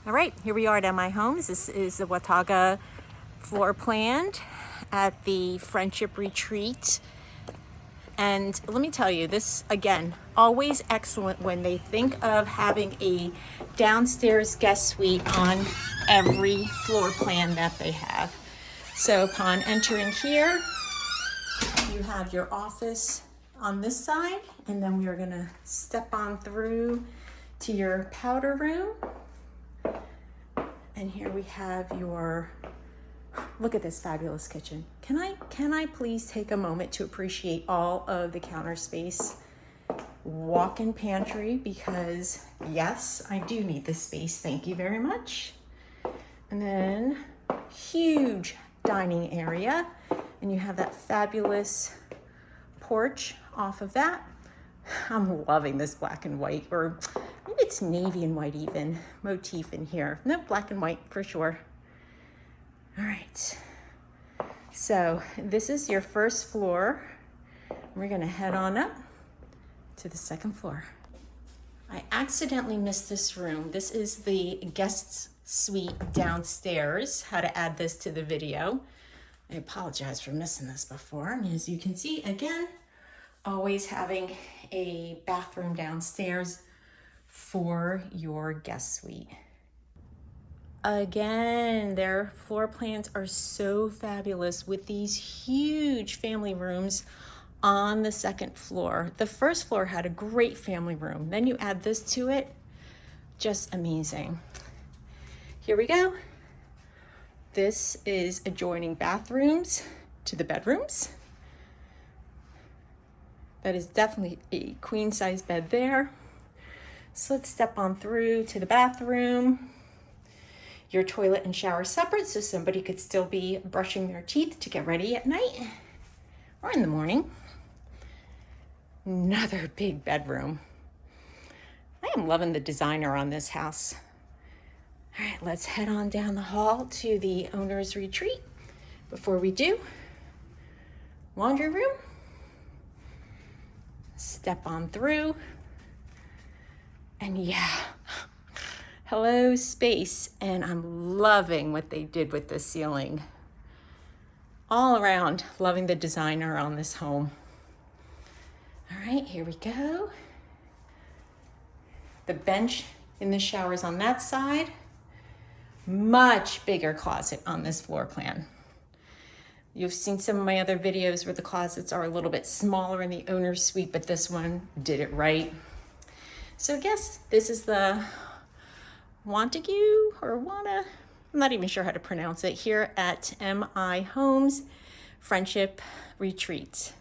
All right, here we are at MI Homes. This is the Watauga floor plan at the Friendship Retreat. And let me tell you, this, again, always excellent when they think of having a downstairs guest suite on every floor plan that they have. So upon entering here, you have your office on this side, and then we are gonna step on through to your powder room. And here we have your, look at this fabulous kitchen. Can I please take a moment to appreciate all of the counter space? Walk-in pantry, because yes, I do need this space. Thank you very much. And then huge dining area. And you have that fabulous porch off of that. I'm loving this black and white, or maybe it's navy and white even, motif in here. No, black and white for sure. All right, so this is your first floor. We're gonna head on up to the second floor. I accidentally missed this room. This is the guest suite downstairs, how to add this to the video. I apologize for missing this before. And as you can see, again, always having a bathroom downstairs for your guest suite. Again, their floor plans are so fabulous with these huge family rooms on the second floor. The first floor had a great family room. Then you add this to it, just amazing. Here we go. This is adjoining bathrooms to the bedrooms. That is definitely a queen size bed there. So let's step on through to the bathroom. Your toilet and shower separate, so somebody could still be brushing their teeth to get ready at night or in the morning. Another big bedroom. I am loving the designer on this house. All right, let's head on down the hall to the owner's retreat. Before we do, laundry room. Step on through. And yeah, hello space. And I'm loving what they did with the ceiling. All around, loving the designer on this home. All right, here we go. The bench in the showers on that side. Much bigger closet on this floor plan. You've seen some of my other videos where the closets are a little bit smaller in the owner's suite, but this one did it right. So I guess this is the Watauga or Wanta, I'm not even sure how to pronounce it, here at MI Homes Friendship Retreat.